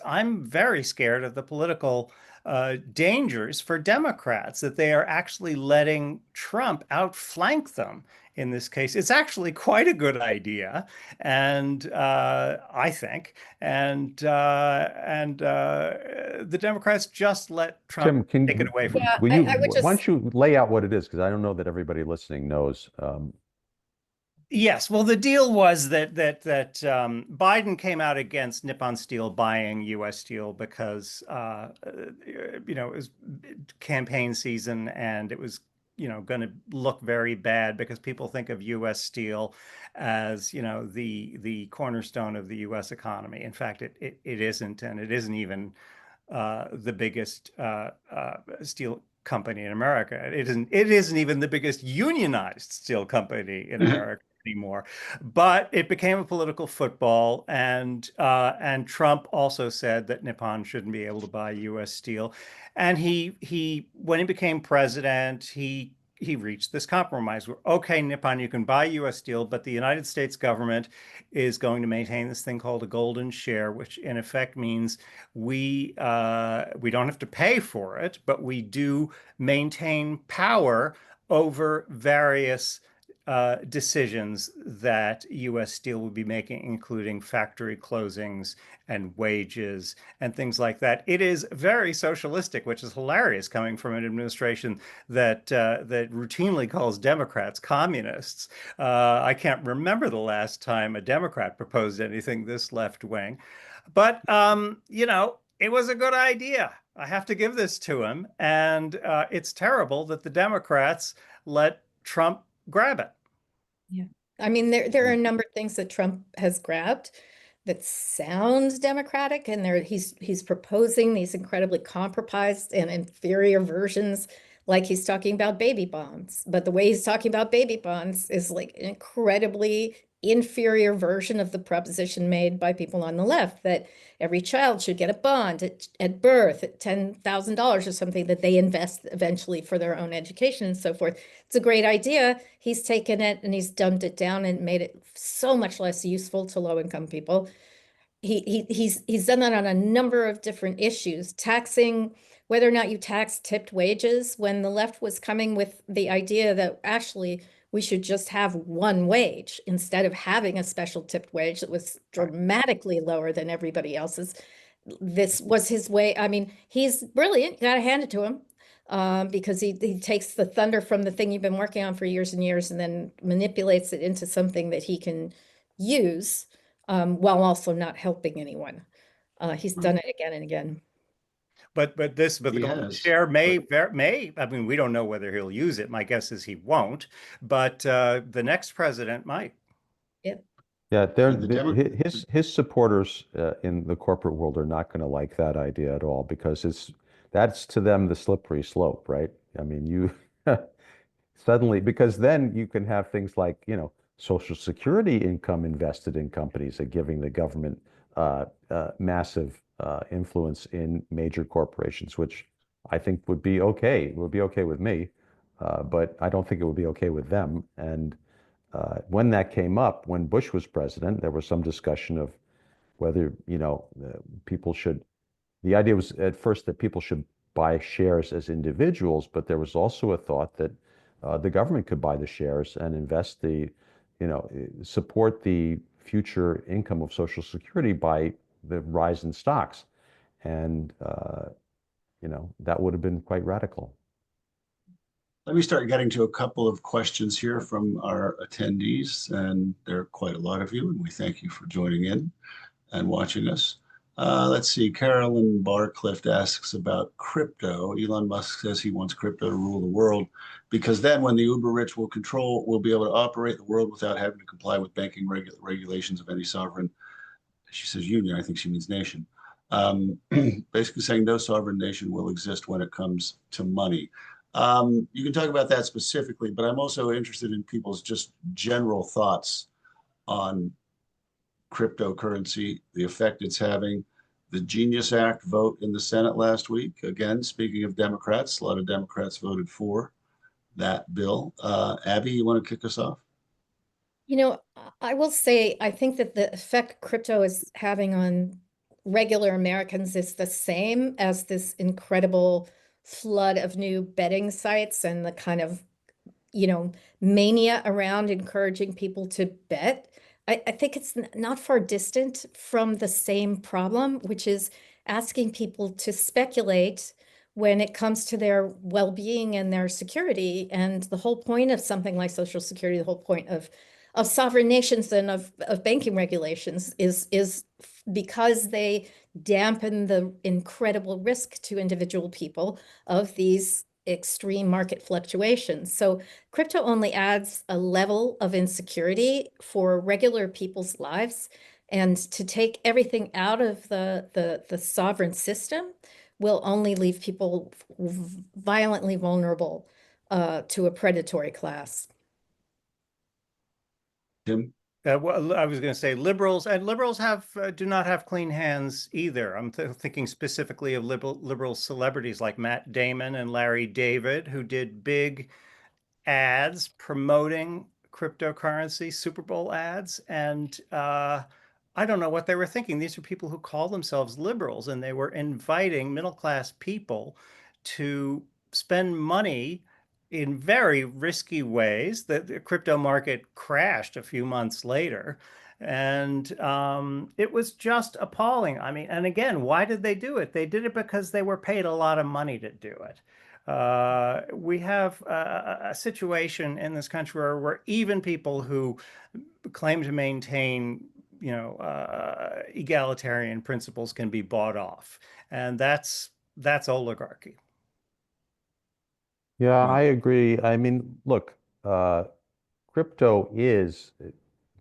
[SPEAKER 3] I'm very scared of the political dangers for Democrats, that they are actually letting Trump outflank them in this case. It's actually quite a good idea, and I think, and the Democrats just let Trump take it away from them.
[SPEAKER 4] Why don't you lay out what it is? Because I don't know that everybody listening knows.
[SPEAKER 3] Yes, well, the deal was that Biden came out against Nippon Steel buying U.S. Steel because it was campaign season, and it was going to look very bad because people think of U.S. Steel as the cornerstone of the U.S. economy. In fact, it isn't, and it isn't even the biggest steel company in America. It isn't even the biggest unionized steel company in America anymore. But it became a political football, and Trump also said that Nippon shouldn't be able to buy U.S. steel. And he when he became president, he reached this compromise where, okay, Nippon, you can buy U.S. steel, but the United States government is going to maintain this thing called a golden share, which in effect means we don't have to pay for it, but we do maintain power over various decisions that U.S. Steel would be making, including factory closings and wages and things like that. It is very socialistic, which is hilarious coming from an administration that routinely calls Democrats communists. I can't remember the last time a Democrat proposed anything this left wing, but it was a good idea. I have to give this to him, and it's terrible that the Democrats let Trump grab it.
[SPEAKER 1] Yeah. I mean, there are a number of things that Trump has grabbed that sounds democratic, and he's proposing these incredibly compromised and inferior versions, like he's talking about baby bonds. But the way he's talking about baby bonds is like incredibly inferior version of the proposition made by people on the left that every child should get a bond at birth at $10,000 or something that they invest eventually for their own education and so forth. It's a great idea. He's taken it and he's dumbed it down and made it so much less useful to low-income people. He's done that on a number of different issues, taxing whether or not you tax tipped wages, when the left was coming with the idea that actually we should just have one wage instead of having a special tipped wage that was dramatically lower than everybody else's. This was his way. I mean, he's brilliant. You got to hand it to him, because he takes the thunder from the thing you've been working on for years and years and then manipulates it into something that he can use, while also not helping anyone. He's done it again and again.
[SPEAKER 3] But the
[SPEAKER 2] He
[SPEAKER 3] golden
[SPEAKER 2] has,
[SPEAKER 3] share may
[SPEAKER 2] but
[SPEAKER 3] I mean, we don't know whether he'll use it. My guess is he won't, but the next president might.
[SPEAKER 1] Yeah.
[SPEAKER 4] Yeah,
[SPEAKER 2] the
[SPEAKER 4] his supporters in the corporate world are not going to like that idea at all, because that's to them the slippery slope, right? I mean, you suddenly, because then you can have things like, Social Security income invested in companies and giving the government massive influence in major corporations, which I think would be okay. It would be okay with me, but I don't think it would be okay with them. And when that came up, when Bush was president, there was some discussion of whether, people should, the idea was at first that people should buy shares as individuals, but there was also a thought that the government could buy the shares and invest support the future income of Social Security by the rise in stocks. And, that would have been quite radical.
[SPEAKER 2] let me start getting to a couple of questions here from our attendees, and there are quite a lot of you, and we thank you for joining in and watching us. Let's see, Carolyn Barclift asks about crypto. Elon Musk says he wants crypto to rule the world because then when the uber rich will be able to operate the world without having to comply with banking regulations of any sovereign. She says union, I think she means nation. Basically saying no sovereign nation will exist when it comes to money. You can talk about that specifically, but I'm also interested in people's just general thoughts on cryptocurrency, the effect it's having, the Genius Act vote in the Senate last week. Again, speaking of Democrats, a lot of Democrats voted for that bill. Abby, you want to kick us off?
[SPEAKER 1] I will say, I think that the effect crypto is having on regular Americans is the same as this incredible flood of new betting sites and the kind of, mania around encouraging people to bet. I think it's not far distant from the same problem, which is asking people to speculate when it comes to their well-being and their security. And the whole point of something like Social Security, the whole point of sovereign nations and of banking regulations is because they dampen the incredible risk to individual people of these extreme market fluctuations. So crypto only adds a level of insecurity for regular people's lives. And to take everything out of the sovereign system will only leave people violently vulnerable to a predatory class.
[SPEAKER 2] Tim?
[SPEAKER 3] Well, I was going to say liberals have do not have clean hands either. I'm thinking specifically of liberal celebrities like Matt Damon and Larry David, who did big ads promoting cryptocurrency, Super Bowl ads, and I don't know what they were thinking. These are people who call themselves liberals, and they were inviting middle-class people to spend money in very risky ways. The crypto market crashed a few months later, and it was just appalling. I mean, and again, why did they do it? They did it because they were paid a lot of money to do it. We have a situation in this country where even people who claim to maintain, egalitarian principles can be bought off, and that's oligarchy.
[SPEAKER 4] Yeah,
[SPEAKER 2] Right.
[SPEAKER 4] I agree. I mean, look, crypto is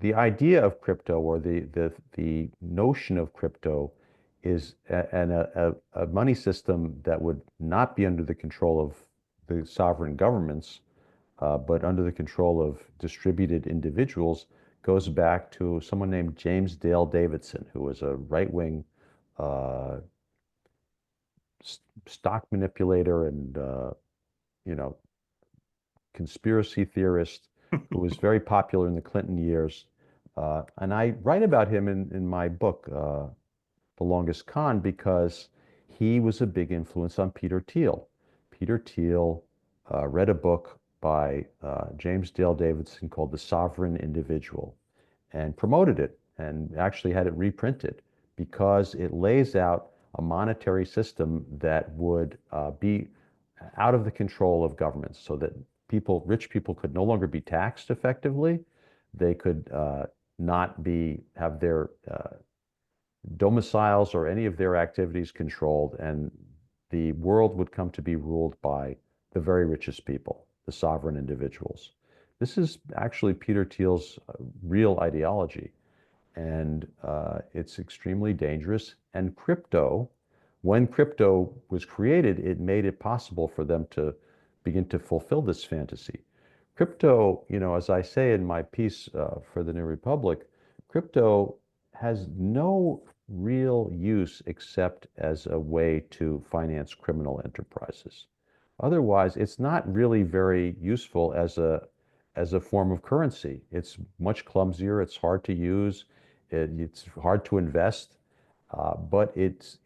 [SPEAKER 4] the idea of crypto, or the notion of crypto is a money system that would not be under the control of the sovereign governments, but under the control of distributed individuals, goes back to someone named James Dale Davidson, who was a right-wing uh, stock manipulator and you know, conspiracy theorist who was very popular in the Clinton years. And I write about him in my book, The Longest Con, because he was a big influence on Peter Thiel. Peter Thiel read a book by James Dale Davidson called The Sovereign Individual and promoted it and actually had it reprinted because it lays out a monetary system that would be out of the control of governments so that rich people could no longer be taxed effectively. They could not have their domiciles or any of their activities controlled, and the world would come to be ruled by the very richest people, the sovereign individuals. This is actually Peter Thiel's real ideology, and it's extremely dangerous. And when crypto was created, it made it possible for them to begin to fulfill this fantasy. Crypto, as I say in my piece for the New Republic, crypto has no real use except as a way to finance criminal enterprises. Otherwise, it's not really very useful as a form of currency. It's much clumsier, it's hard to use, it's hard to invest, but it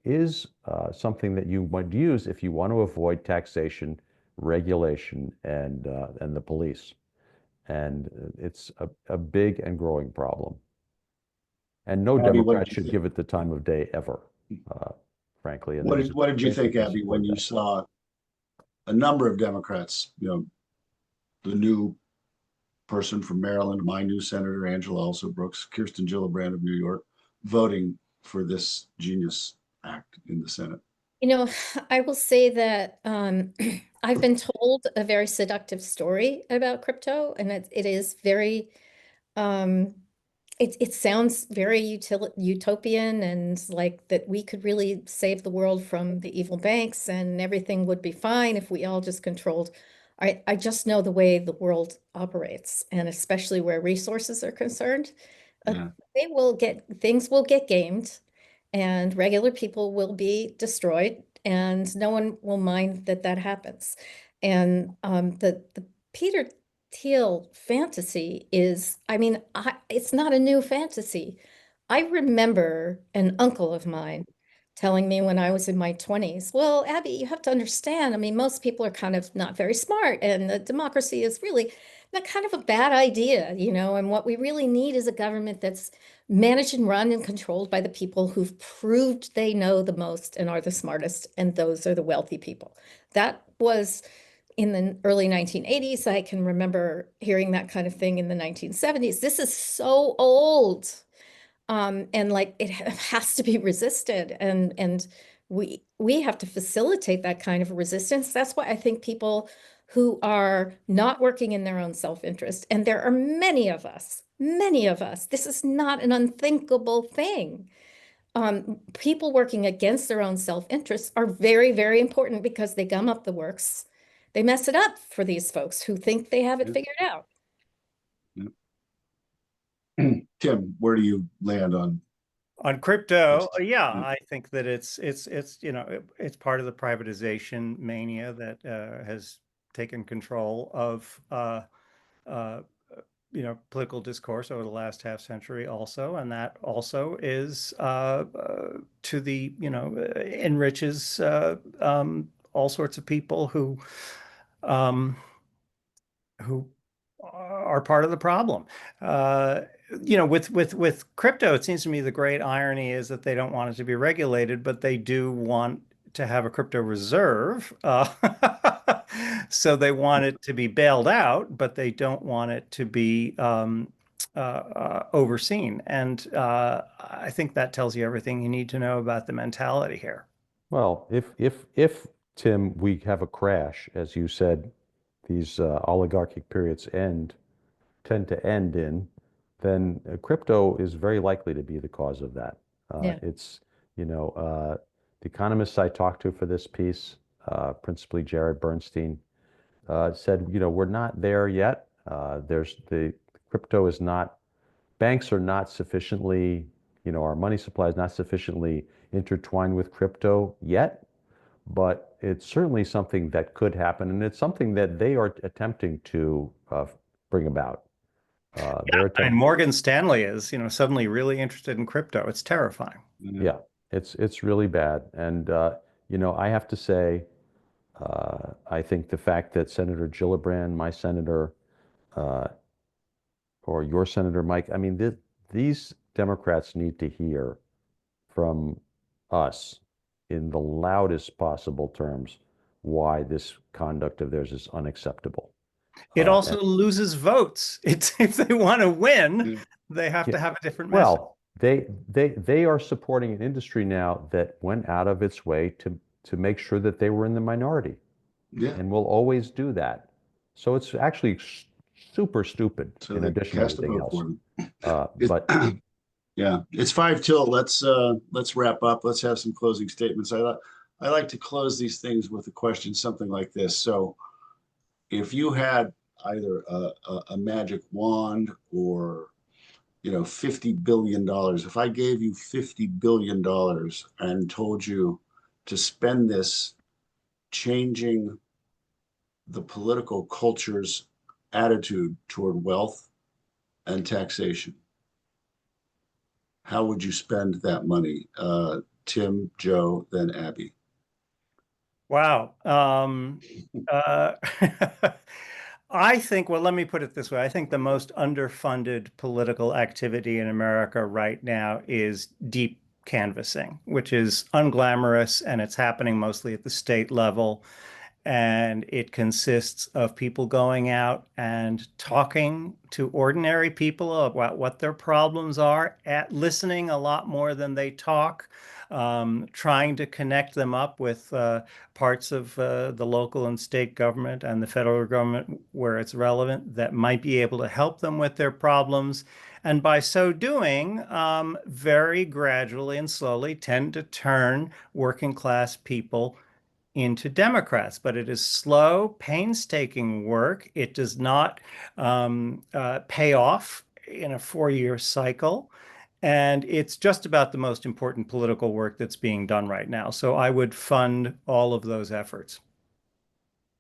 [SPEAKER 4] is something that you might use if you want to avoid taxation, regulation, and the police. And it's a big and growing problem. And no
[SPEAKER 2] Abby, what
[SPEAKER 4] Democrat
[SPEAKER 2] did you
[SPEAKER 4] should
[SPEAKER 2] think?
[SPEAKER 4] give it the time of day ever, frankly. And
[SPEAKER 2] What
[SPEAKER 4] there's
[SPEAKER 2] did what did you
[SPEAKER 4] case in
[SPEAKER 2] think,
[SPEAKER 4] point
[SPEAKER 2] Abby,
[SPEAKER 4] for
[SPEAKER 2] when you
[SPEAKER 4] that.
[SPEAKER 2] saw a number of Democrats, the new person from Maryland, my new Senator Angela Also Brooks, Kirsten Gillibrand of New York, voting for this genius act in the Senate?
[SPEAKER 1] I will say that I've been told a very seductive story about crypto, and it is very um, it sounds very utopian and like that we could really save the world from the evil banks and everything would be fine if we all just controlled. I just know the way the world operates, and especially where resources are concerned, uh,
[SPEAKER 2] Yeah.
[SPEAKER 1] things will get gamed and regular people will be destroyed and no one will mind that that happens. And the Peter Thiel fantasy is, it's not a new fantasy. I remember an uncle of mine telling me when I was in my 20s, well, Abby, you have to understand, most people are kind of not very smart, and the democracy is really not kind of a bad idea, and what we really need is a government that's managed and run and controlled by the people who've proved they know the most and are the smartest, and those are the wealthy people. That was in the early 1980s. I can remember hearing that kind of thing in the 1970s. This is so old. And like it has to be resisted, and we have to facilitate that kind of resistance. That's why I think people who are not working in their own self-interest, and there are many of us, this is not an unthinkable thing. People working against their own self-interest are very, very important because they gum up the works. They mess it up for these folks who think they have it
[SPEAKER 2] Yeah.
[SPEAKER 1] figured out.
[SPEAKER 2] Yeah. Tim, where do you land on
[SPEAKER 3] On crypto,
[SPEAKER 2] this?
[SPEAKER 3] yeah,
[SPEAKER 2] Yeah.
[SPEAKER 3] I think that it's it's part of the privatization mania that has taken control of uh, political discourse over the last half century also, and that also is to the enriches all sorts of people um, who are part of the problem. Uh, with crypto, it seems to me the great irony is that they don't want it to be regulated, but they do want to have a crypto reserve. So they want it to be bailed out, but they don't want it to be overseen. And I think that tells you everything you need to know about the mentality here.
[SPEAKER 4] Well, if Tim, we have a crash, as you said, these oligarchic periods tend to end in, then crypto is very likely to be the cause of that.
[SPEAKER 1] Yeah.
[SPEAKER 4] It's, the economists I talked to for this piece, principally Jared Bernstein, said, we're not there yet. The crypto is not banks are not sufficiently, our money supply is not sufficiently intertwined with crypto yet, but it's certainly something that could happen, and it's something that they are attempting to bring about.
[SPEAKER 3] And Morgan Stanley is, suddenly really interested in crypto. It's terrifying.
[SPEAKER 4] Yeah, it's really bad. And I have to say, I think the fact that Senator Gillibrand, my senator, uh, or your senator, Mike, I mean, these Democrats need to hear from us in the loudest possible terms why this conduct of theirs is unacceptable.
[SPEAKER 3] It also
[SPEAKER 4] And
[SPEAKER 3] loses votes. It's if they want to win,
[SPEAKER 2] Yeah.
[SPEAKER 3] they have to have a different message.
[SPEAKER 4] well, they are supporting an industry now that went out of its way to make sure that they were in the minority,
[SPEAKER 2] Yeah.
[SPEAKER 4] and will always do that. So it's actually super stupid
[SPEAKER 2] So
[SPEAKER 4] in
[SPEAKER 2] they
[SPEAKER 4] addition to
[SPEAKER 2] cast a
[SPEAKER 4] everything
[SPEAKER 2] vote
[SPEAKER 4] else.
[SPEAKER 2] for them.
[SPEAKER 4] But
[SPEAKER 2] Yeah, it's 5 till. Let's wrap up. Let's have some closing statements. I like to close these things with a question, something like this. So, if you had either a magic wand or $50 billion, if I gave you $50 billion and told you to spend this changing the political culture's attitude toward wealth and taxation, how would you spend that money? Tim, Joe, then Abby.
[SPEAKER 3] Wow. I think, well, let me put it this way. I think the most underfunded political activity in America right now is deep canvassing, which is unglamorous, and it's happening mostly at the state level. And it consists of people going out and talking to ordinary people about what their problems are, listening a lot more than they talk, trying to connect them up with parts of the local and state government and the federal government where it's relevant that might be able to help them with their problems. And by so doing, very gradually and slowly tend to turn working class people into Democrats, but it is slow, painstaking work. It does not pay off in a 4-year cycle. And it's just about the most important political work that's being done right now. So I would fund all of those efforts.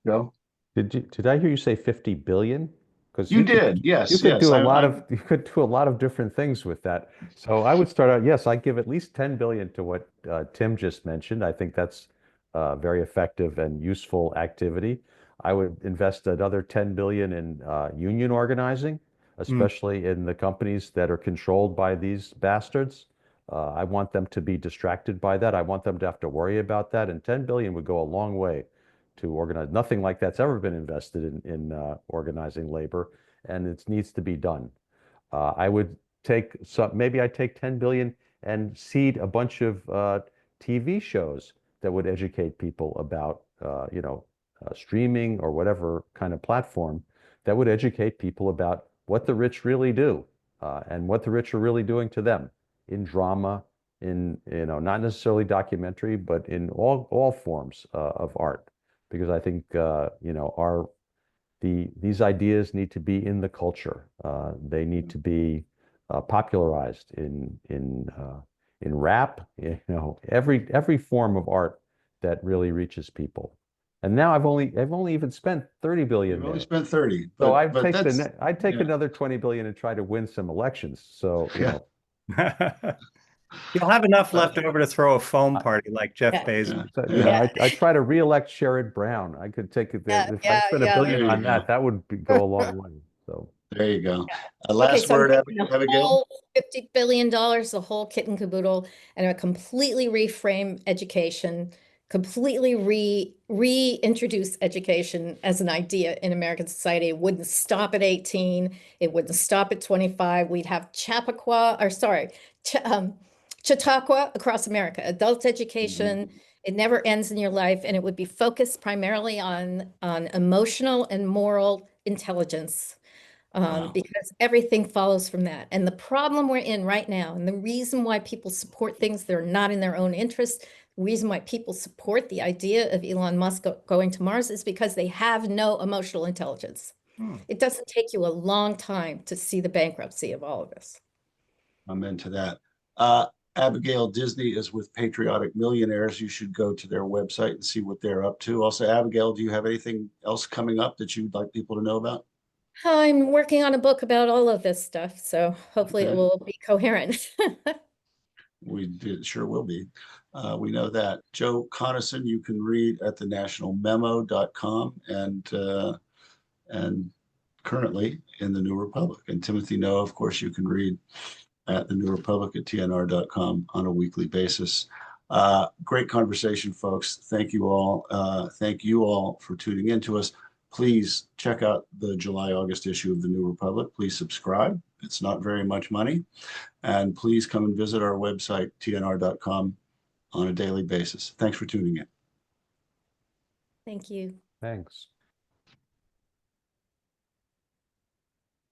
[SPEAKER 2] Joe?
[SPEAKER 4] did I hear you say 50 billion? Because
[SPEAKER 2] You did.
[SPEAKER 4] you
[SPEAKER 2] Yes,
[SPEAKER 4] could
[SPEAKER 2] yes.
[SPEAKER 4] do a lot of different things with that. So I would start out, yes, I give at least 10 billion to what Tim just mentioned. I think that's a very effective and useful activity. I would invest another 10 billion in union organizing,
[SPEAKER 3] Mm.
[SPEAKER 4] especially in the companies that are controlled by these bastards. I want them to be distracted by that. I want them to have to worry about that. And 10 billion would go a long way to organize. Nothing like that's ever been invested in organizing labor, and it needs to be done. I would maybe I'd take 10 billion and seed a bunch of TV shows that would educate people about, streaming or whatever kind of platform that would educate people about what the rich really do, and what the rich are really doing to them in drama, in, not necessarily documentary, but in all forms of art. Because I think, these ideas need to be in the culture. They need to be popularized in rap, every form of art that really reaches people. And now I've only even spent 30 billion
[SPEAKER 2] You've only
[SPEAKER 4] there.
[SPEAKER 2] spent 30,
[SPEAKER 4] So
[SPEAKER 2] but that's
[SPEAKER 4] I'd take
[SPEAKER 2] yeah.
[SPEAKER 4] another 20 billion and try to win some elections. So,
[SPEAKER 2] Yeah.
[SPEAKER 3] You'll have enough
[SPEAKER 2] Uh,
[SPEAKER 3] left over to throw a foam party like Jeff
[SPEAKER 1] Yeah.
[SPEAKER 3] Bezos.
[SPEAKER 2] yeah,
[SPEAKER 4] so,
[SPEAKER 2] yeah.
[SPEAKER 4] I try to reelect Sherrod Brown. I could take it there.
[SPEAKER 1] Yeah,
[SPEAKER 4] If I spent a billion
[SPEAKER 2] There you
[SPEAKER 4] on
[SPEAKER 2] go.
[SPEAKER 4] that would go a long way. So.
[SPEAKER 2] There you go.
[SPEAKER 1] Okay,
[SPEAKER 2] Last
[SPEAKER 1] so I'm
[SPEAKER 2] word,
[SPEAKER 1] taking the
[SPEAKER 2] Abigail.
[SPEAKER 1] whole $50 billion, the whole kit and caboodle, and I completely reframe education, completely reintroduce education as an idea in American society. It wouldn't stop at 18. It wouldn't stop at 25. We'd have Chautauqua across America, adult education. It never ends in your life, and it would be focused primarily on emotional and moral intelligence.
[SPEAKER 2] Wow.
[SPEAKER 1] Because everything follows from that. And the problem we're in right now, and the reason why people support things that are not in their own interest, the reason why people support the idea of Elon Musk going to Mars is because they have no emotional intelligence.
[SPEAKER 3] Hmm.
[SPEAKER 1] It doesn't take you a long time to see the bankruptcy of all of this.
[SPEAKER 2] I'm into that. Abigail Disney is with Patriotic Millionaires. You should go to their website and see what they're up to. Also, Abigail, do you have anything else coming up that you'd like people to know about?
[SPEAKER 1] I'm working on a book about all of this stuff, so hopefully it
[SPEAKER 2] Okay.
[SPEAKER 1] will be coherent.
[SPEAKER 2] Sure will be. We know that. Joe Conason, you can read at thenationalmemo.com and currently in the New Republic. And Timothy Noah, of course, you can read at the New Republic at tnr.com on a weekly basis. Great conversation, folks. Thank you all. Thank you all for tuning in to us. Please check out the July-August issue of the New Republic. Please subscribe. It's not very much money. And please come and visit our website, tnr.com, on a daily basis. Thanks for tuning in.
[SPEAKER 1] Thank you.
[SPEAKER 4] Thanks.